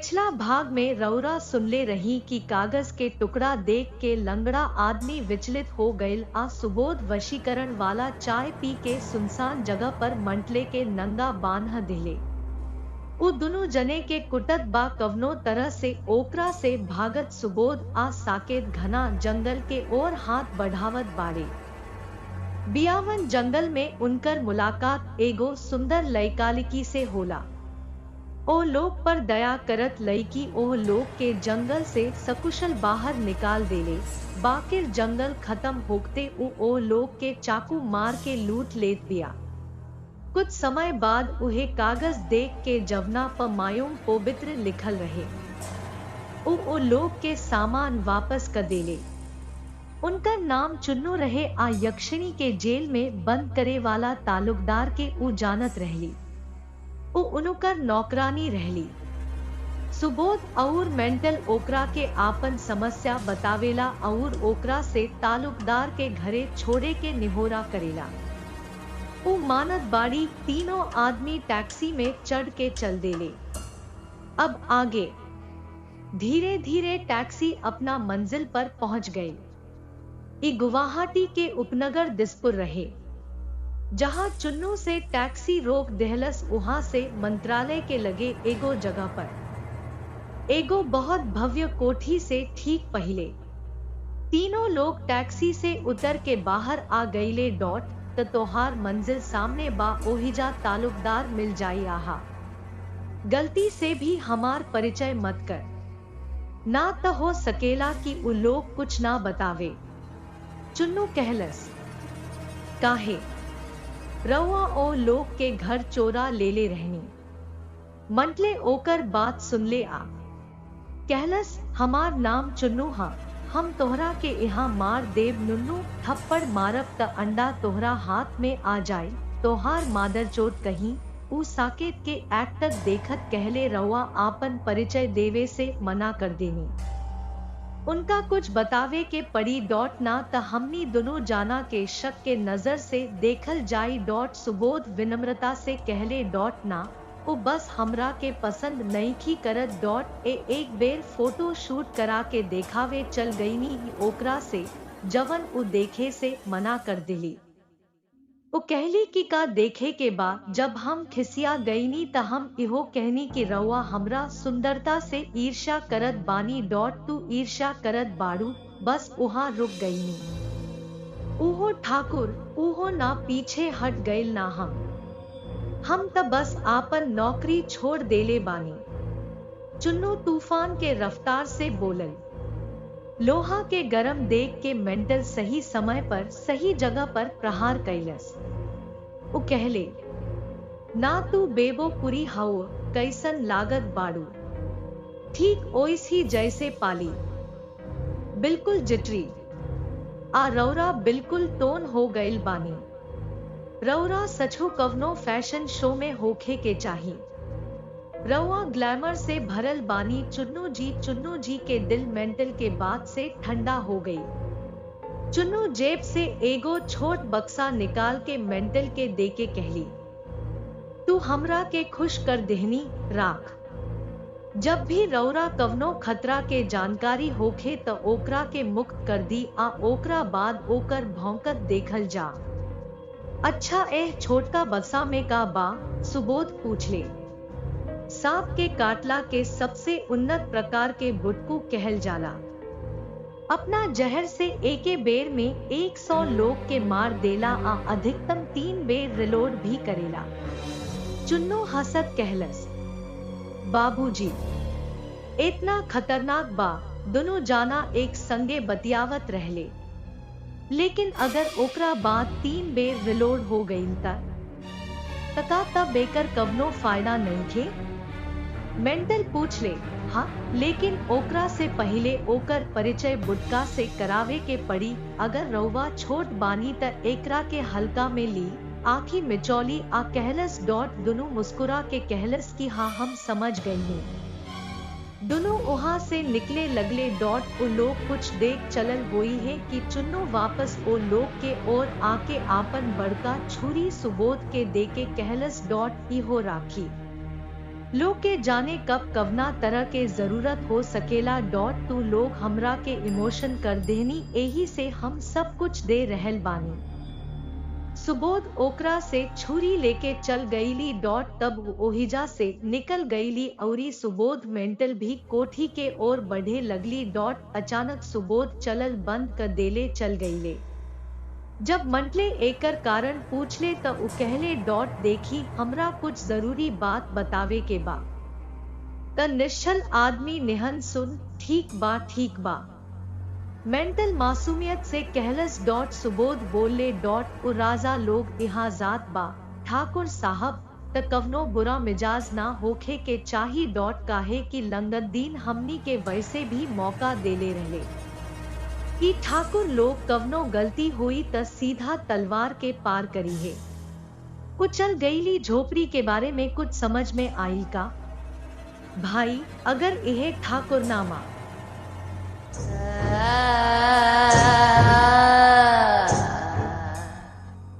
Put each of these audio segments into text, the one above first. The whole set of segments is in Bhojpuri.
पिछला भाग में रौरा सुनले रही कि कागज के टुकड़ा देख के लंगड़ा आदमी विचलित हो गईल आ सुबोध वशीकरण वाला चाय पी के सुनसान जगह पर मंटले के नंगा बांध दिले। उ दुनु जने के कुटत बा कवनो तरह से ओकरा से भागत सुबोध आ साकेत घना जंगल के ओर हाथ बढ़ावत बाड़े। बियावन जंगल में उनकर मुलाकात एगो सुंदर लइकालिकी से होला। ओ लोग पर दया करत लईकी ओह लोग के जंगल से सकुशल बाहर निकाल देले। बाकिर जंगल खत्म होते ओ लोग के चाकू मार के लूट लेत दिया। कुछ समय बाद उहे कागज देख के जवना प मायूम पवित्र लिखल रहे ओ लोग के सामान वापस कर देले। उनका नाम चुन्नू रहे आ यक्षिणी के जेल में बंद करे वाला तालुकदार के उ जानत रहली। उनकर नौकरानी रहली। सुबोध और मेंटल ओकरा के आपन समस्या बतावेला और ओकरा से तालुकदार के घरे छोड़े के निहोरा करेला। उ मानत बाड़ी। तीनों आदमी टैक्सी में चढ़ के चल देले। अब आगे धीरे धीरे टैक्सी अपना मंजिल पर पहुंच गई। ई गुवाहाटी के उपनगर दिसपुर रहे, जहां चुन्नू से टैक्सी रोक देहलस। वहां से मंत्रालय के लगे एगो जगह पर एगो बहुत भव्य कोठी से ठीक पहले तीनों लोग टैक्सी से उतर के बाहर आ गईले। तोहार मंजिल सामने बा, ओहिजा तालुकदार मिल जाई। आहा, गलती से भी हमार परिचय मत कर, ना तो हो सकेला कि उ लोग कुछ ना बतावे। चुन्नू कहलस। काहे? रउआ ओ लोग के घर चोरा ले रहनी। मंटले ओकर बात सुनले आ कहलस, हमार नाम चुन्नू हा, हम तोहरा के यहाँ मार देव। नुन्नू थप्पड़ मारब त अंडा तोहरा हाथ में आ जाए। तोहार मादर चोट कहीं। उ साकेत के एक्टर देखत कहले, रउआ आपन परिचय देवे से मना कर देनी। उनका कुछ बतावे के पड़ी। ना त हमनी दोनों जाना के शक के नजर से देखल जाई। सुबोध विनम्रता से कहले, ना वो बस हमरा के पसंद नहीं की करत। एक बेर फोटो शूट करा के देखावे चल गईनी ओकरा से, जवन उ देखे से मना कर दिली। वो कहली कि का देखे के बाद जब हम खिसिया गईनी त हम इहो कहनी कि रउआ हमरा सुंदरता से ईर्ष्या करत बानी। तू ईर्ष्या करत बाड़ू, बस उहाँ रुक गईनी। उहो ठाकुर, उहो ना पीछे हट गईल ना हम त बस आपन नौकरी छोड़ देले बानी। चुन्नू तूफान के रफ्तार से बोलल। लोहा के गरम देख के मेंटल सही समय पर सही जगह पर प्रहार कैलस। उ कहले, ना तू बेबोपुरी हाउ, कैसन लागत बाड़ू। ठीक ओइसी जैसे पाली, बिल्कुल जिटरी। आ रौरा बिल्कुल टोन हो गईल बानी। रौरा सचो कवनो फैशन शो में होखे के चाही। रउआ ग्लैमर से भरल बानी। चुन्नू जी के दिल मेंटल के बात से ठंडा हो गई। चुन्नू जेब से एगो छोट बक्सा निकाल के मेंटल के देके कहली, तू हमरा के खुश कर देहनी राख। जब भी रौरा कवनो खतरा के जानकारी होखे त ओकरा के मुक्त कर दी आ ओकरा बाद ओकर भौंकत देखल जा। अच्छा, एह छोटका बक्सा में का बा? सुबोध पूछले। सांप के काटला के सबसे उन्नत प्रकार के बुटकू कहल जाला। अपना जहर से एके बेर में 100 लोग के मार देला आ अधिकतम 3 बेर रिलोड भी करेला। चुन्नू हंसत कहलस, बाबूजी इतना खतरनाक बा। दोनों जाना एक संगे बतियावत रहले, लेकिन अगर ओकरा बाद 3 बेर रिलोड हो गईल तब बेकर कवनो फायदा नहीं थे। मेंटल पूछ ले। हाँ, लेकिन ओकरा से पहले ओकर परिचय बुटका से करावे के पड़ी। अगर रउवा छोट बानी त एकरा के हल्का में ली। आँखी मिचौली आ कहलस। दोनों मुस्कुरा के कहलस कि हाँ, हम समझ गए हैं। दोनों वहां से निकले लगले। ओ लोग कुछ देख चलल हुई है कि चुन्नू वापस ओ लोग के ओर आके आपन बड़का छुरी सुबोध के देके कहलस, इहो राखी। लोग के जाने कब कवना तरह के जरूरत हो सकेला। तू लोग हमरा के इमोशन कर देनी, एही से हम सब कुछ दे रहल बानी। सुबोध ओकरा से छुरी लेके चल गईली। तब ओहिजा से निकल गईली औरी सुबोध मेंटल भी कोठी के ओर बढ़े लगली। अचानक सुबोध चलल बंद कर देले चल गईले। जब मंटले एकर कारण पूछले त उ कहले देखी हमरा कुछ जरूरी बात बतावे के बा। त निश्चल आदमी निहन सुन ठीक बा। मेंटल मासूमियत से कहलस। सुबोध बोले उ राजा लोग यहाँ जात बा ठाकुर साहब, त कवनो बुरा मिजाज ना होखे के चाही। काहे कि लंगदीन हमनी के वैसे भी मौका देले रहे कि ठाकुर लोग कवनो गलती हुई त सीधा तलवार के पार करी है। कुचल गईली झोपड़ी के बारे में कुछ समझ में आई का भाई? अगर यह ठाकुर नामा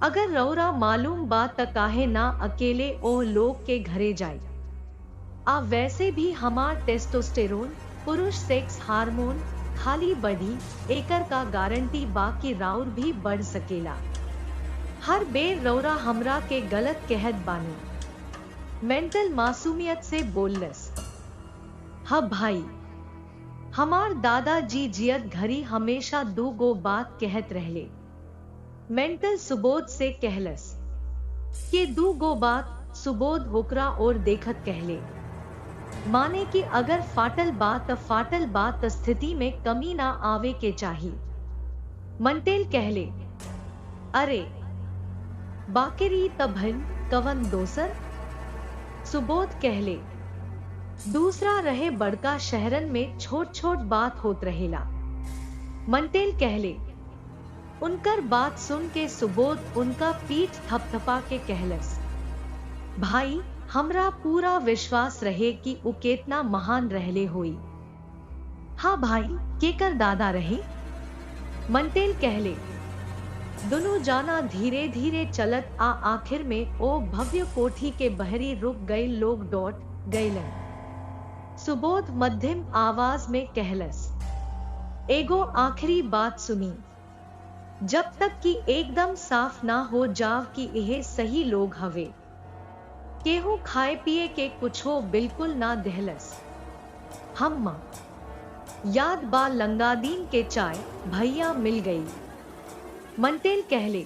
अगर रौरा मालूम बात त काहे ना अकेले ओह लोग के घरे जाए। वैसे भी हमार टेस्टोस्टेरोन पुरुष सेक्स हार्मोन खाली बढ़ी, एकर का गारंटी बा कि राउर भी बढ़ सकेला। हर बेर रौरा हमरा के गलत कहत बानी। मेंटल मासूमियत से बोलस। हाँ भाई, हमार दादाजी जियत घरी हमेशा दू गो बात कहत रहले। मेंटल सुबोध से कहलस के दू गो बात। सुबोध होकरा और देखत कहले माने कि अगर फाटल बात स्थिति में कमी ना आवे के चाहिए। मंटेल कहले अरे बाकेरी तभन कवन दोसर। सुबोध कहले दूसरा रहे बड़का शहरन में छोट छोट बात होत रहेला। मंटेल कहले उनकर बात सुन के सुबोध उनका पीठ थपथपा के कहलस भाई हमरा पूरा विश्वास रहे कि उ केतना महान रहले होई। हाँ भाई, केकर दादा रहे? मंटेल कहले दोनों जाना धीरे धीरे चलत आखिर में ओ भव्य कोठी के बहरी रुक गए लोग गईलन। सुबोध मध्यम आवाज में कहलस एगो आखिरी बात सुनी, जब तक कि एकदम साफ ना हो जाव कि यह सही लोग हवे। केहू खाए पिए के कुछो बिल्कुल ना दहलस। हम याद बा लंगादीन के चाय भैया मिल गई। मंटेल कहले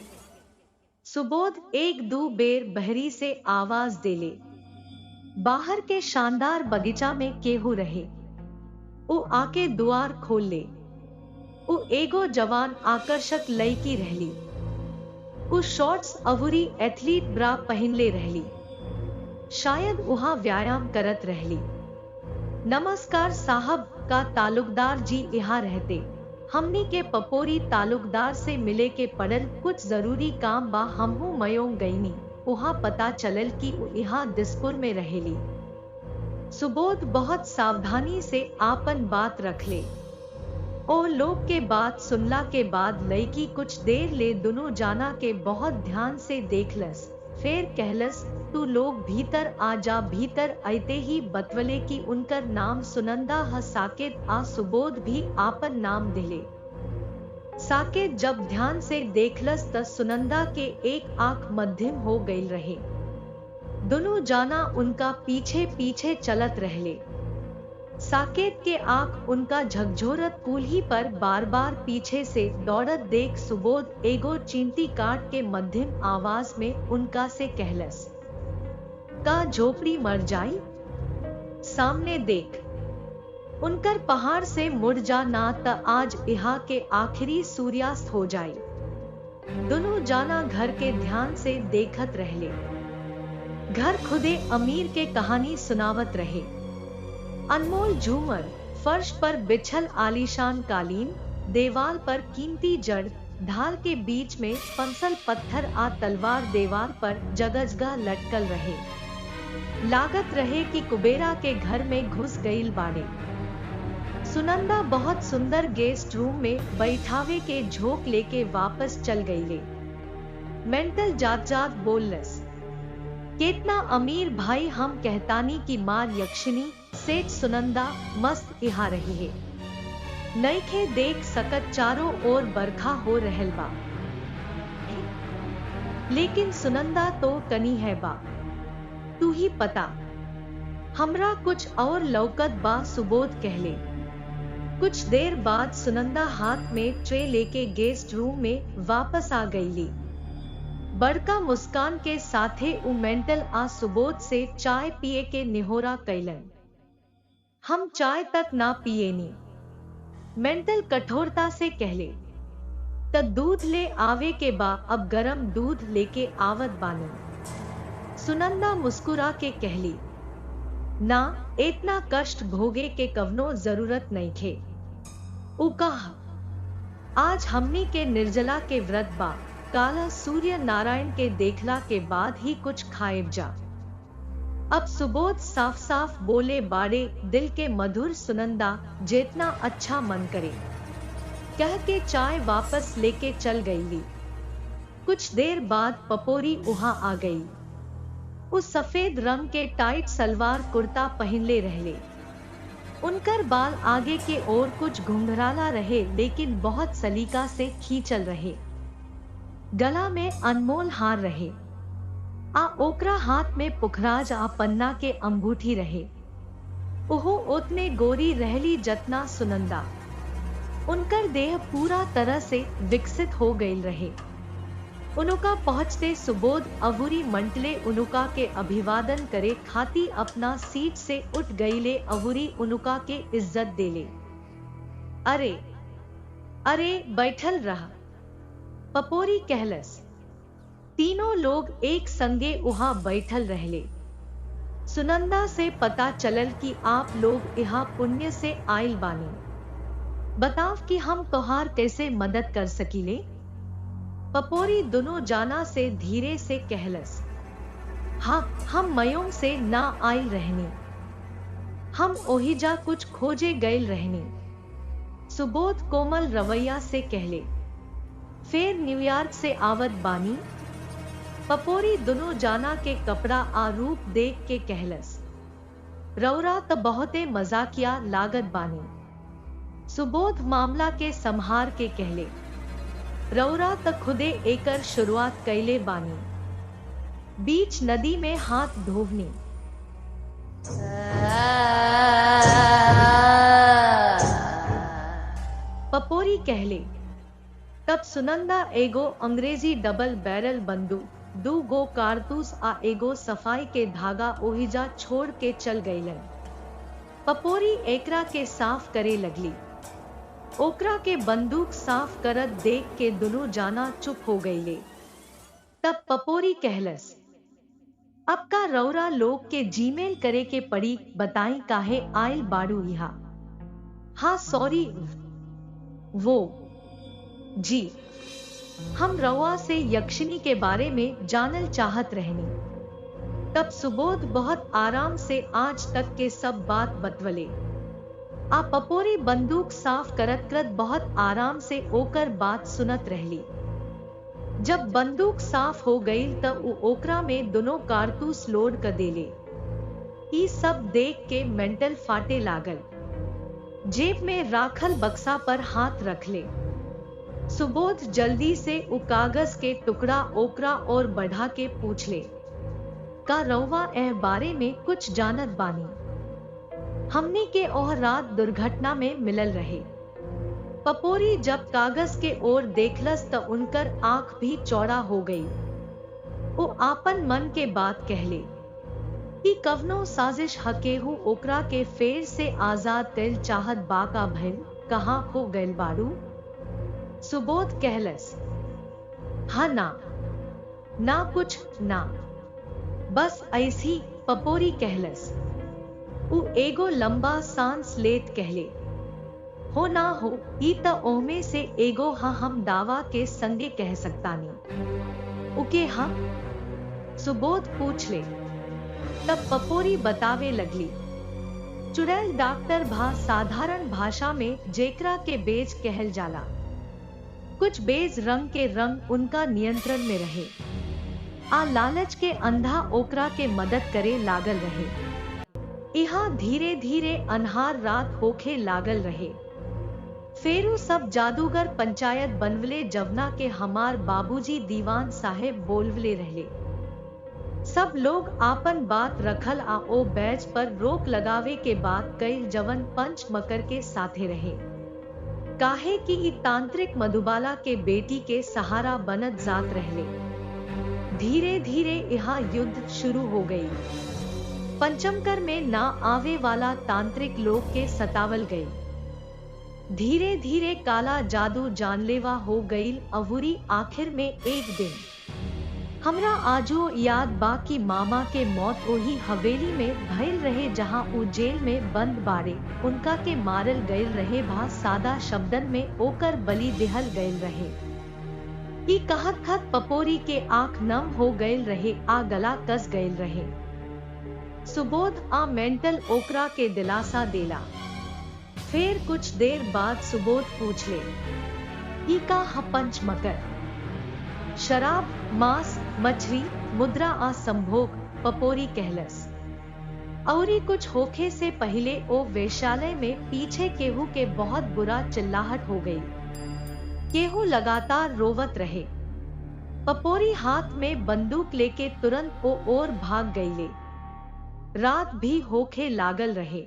सुबोध एक दू बेर बहरी से आवाज देले। बाहर के शानदार बगीचा में केहू रहे। उ आके द्वार खोल ले। उ एगो जवान आकर्षक लड़की रहली। उ शॉर्ट्स अवुरी एथलीट ब्रा पहनले रहली। शायद वहां व्यायाम करत रहली। नमस्कार साहब, का तालुकदार जी यहाँ रहते? हमनी के पपोरी तालुकदार से मिले के पड़ल, कुछ जरूरी काम बा। हमहू मयोंग गईनी, वहां पता चलल कि यहाँ दिसपुर में रहेली। सुबोध बहुत सावधानी से आपन बात रख ले। ओ लोग के बात सुनला के बाद लड़की कुछ देर ले दोनों जाना के बहुत ध्यान से देखलस। फिर कहलस तू लोग भीतर आ जा। भीतर आते ही बतवले कि उनकर नाम सुनंदा ह। साकेत आ सुबोध भी आपन नाम दिले। साकेत जब ध्यान से देखलस त सुनंदा के एक आंख मध्यम हो गई रहे। दोनों जाना उनका पीछे पीछे चलत रहले। साकेत के आंख उनका झकझोरत कूल्ही पर बार बार पीछे से दौड़त देख सुबोध एगो चींटी काट के मध्यम आवाज में उनका से कहलस का झोपड़ी मर जाई? सामने देख। उनकर पहाड़ से मुड़ जा ना त आज यहाँ के आखिरी सूर्यास्त हो जाए। दोनों जाना घर के ध्यान से देखत रहले। घर खुदे अमीर के कहानी सुनावत रहे। अनमोल झूमर, फर्श पर बिछल आलीशान कालीन, देवाल पर कीमती जड़, ढाल के बीच में पंसल पत्थर आ तलवार दीवार पर जगह लटकल रहे। लागत रहे कि कुबेरा के घर में घुस गईल बाड़े। सुनंदा बहुत सुंदर गेस्ट रूम में बैठावे के झोंक लेके वापस चल गईले। मेंटल जात बोलस केतना अमीर भाई हम कहतानी की मार यक्षिनी सेठ सुनंदा मस्त इहा रही है। नईखे देख सकत चारों ओर बरखा हो रहल बा, लेकिन सुनंदा तो कनी है बा, तू ही पता हमरा कुछ और लौकत बा, सुबोध कहले। कुछ देर बाद सुनंदा हाथ में ट्रे लेके गेस्ट रूम में वापस आ गईली। बड़का मुस्कान के साथे उ मेंटल आ सुबोध से चाय पिए के निहोरा कैलन। हम चाय तक ना पिएनी, मेंटल कठोरता से कहले। त दूध ले आवे के बा, अब गरम दूध लेके आवत बानी। सुनंदा मुस्कुरा के कहली, ना इतना कष्ट भोगे के कवनो जरूरत नहीं खे। उ कहा, आज हमनी के निर्जला के व्रत बा, काला सूर्य नारायण के देखला के बाद ही कुछ खाएब जा। अब सुबोध साफ साफ बोले बाड़े, दिल के मधुर सुनंदा जितना अच्छा मन करे, कह के चाय वापस लेके चल गईली। कुछ देर बाद पपोरी वहां आ गई। उस सफेद रंग के टाइट सलवार कुर्ता पहनले रहले। उनकर बाल आगे के ओर कुछ घुंघराला रहे, लेकिन बहुत सलीका से खींचल रहे। गला में अनमोल हार रहे। आ ओकरा हाथ में पुखराज आ पन्ना के अंगूठी रहे। ओहो उतने गोरी रहली जतना सुनंदा। उनकर देह पूरा तरह से विकसित हो गई रहे। उनुका पहुंचते सुबोध अवूरी मंटले उनुका के अभिवादन करे खाती अपना सीट से उठ गईले। अवूरी उनुका के इज्जत देले। अरे अरे बैठल रहा, पपोरी कहलस। तीनों लोग एक संगे वहां बैठल रहले। सुनंदा से पता चलल कि आप लोग यहाँ पुण्य से आइल बानी, बताव कि हम तोहार कैसे मदद कर सकीले। पपोरी दोनों जाना से धीरे से कहलस, हाँ हम मयों से ना आइल रहनी, हम ओहिजा कुछ खोजे गइल रहनी। सुबोध कोमल रवैया से कहले, फिर न्यूयॉर्क से आवत बानी। पपोरी दोनों जाना के कपड़ा आ रूप देख के कहलस, रौरा त बहुते मजाकिया लागत बानी। सुबोध मामला के संहार के कहले, रौरा त खुदे एकर शुरुआत कैले बानी, बीच नदी में हाथ धोवनी। पपोरी कहले, तब सुनंदा एगो अंग्रेजी डबल बैरल बंदूक, 2 गो कारतूस आ एगो सफाई के धागा ओहिजा छोड़ के चल गईलन। पपोरी एकरा के साफ करे लगली। ओकरा के बंदूक साफ करत देख के दोनों जाना चुप हो गईले। तब पपोरी कहलस, अब का रौरा लोग के जीमेल करे के पड़ी, बताई काहे आइल बाड़ू इहा। हाँ सॉरी वो जी, हम रवा से यक्षिनी के बारे में जानल चाहत रहनी। तब सुबोध बहुत आराम से आज तक के सब बात बतवले। आ पपोरी बंदूक साफ करत करत बहुत आराम से ओकर बात सुनत रहली। जब बंदूक साफ हो गई तब उ ओकरा में दोनों कारतूस लोड कर देले। ई सब देख के मेंटल फाटे लागल। जेब में राखल बक्सा पर हाथ रख ले। सुबोध जल्दी से उ कागज के टुकड़ा ओकरा और बढ़ा के पूछ ले, का रौवा एह बारे में कुछ जानत बानी। हमने के ओह रात दुर्घटना में मिलल रहे। पपोरी जब कागज के ओर देखलस त उनकर आंख भी चौड़ा हो गई। वो आपन मन के बात कहले कि कवनो साजिश हकेहू ओकरा के फेर से आजाद कैल चाहत बाका भइल, कहाँ हो गइल बाड़ू। सुबोध कहलस, हाँ ना कुछ ना, बस ऐसी। पपोरी कहलस। उ एगो लंबा सांस लेत कहले, हो ना हो ई त ओमे से एगो हाँ हम दावा के संगे कह सकतानी। उके हाँ? सुबोध पूछ ले। तब पपोरी बतावे लगली, चुड़ैल डॉक्टर भा साधारण भाषा में जेकरा के बेज कहल जाला। कुछ बेज रंग के रंग उनका नियंत्रण में रहे। आ लालच के अंधा ओकरा के मदद करे लागल रहे। यहाँ धीरे धीरे अन्हार रात होखे लागल रहे। फेरू सब जादूगर पंचायत बनवले जवना के हमार बाबूजी दीवान साहेब बोलवले रहले। सब लोग आपन बात रखल आ ओ बैच पर रोक लगावे के बाद कई जवन पंच मकर के साथे रहे। काहे कि ई तांत्रिक मधुबाला के बेटी के सहारा बनत जात रहले। धीरे धीरे यहाँ युद्ध शुरू हो गई। पंचमकर में ना आवे वाला तांत्रिक लोग के सतावल गई। धीरे धीरे काला जादू जानलेवा हो गई। अवुरी आखिर में एक दिन हमरा आजो याद बा कि मामा के मौत वही हवेली में भइल रहे जहां वो जेल में बंद बारे उनका के मारल गयल रहे। भा सादा शब्दन में ओकर बलि दिहल गयल रहे। ई कहत खत पपोरी के आंख नम हो गयल रहे आ गला कस गयल रहे। सुबोध आ मेंटल ओकरा के दिलासा देला। फिर कुछ देर बाद सुबोध पूछ ले, ई का ह पंच मकर? शराब, मांस, मछली, मुद्रा आ संभोग, पपोरी कहलस। औरी कुछ होखे से पहले ओ वेश्यालय में पीछे केहू के बहुत बुरा चिल्लाहट हो गई। केहू लगातार रोवत रहे। पपोरी हाथ में बंदूक लेके तुरंत ओ ओर भाग गईले। रात भी होखे लागल रहे।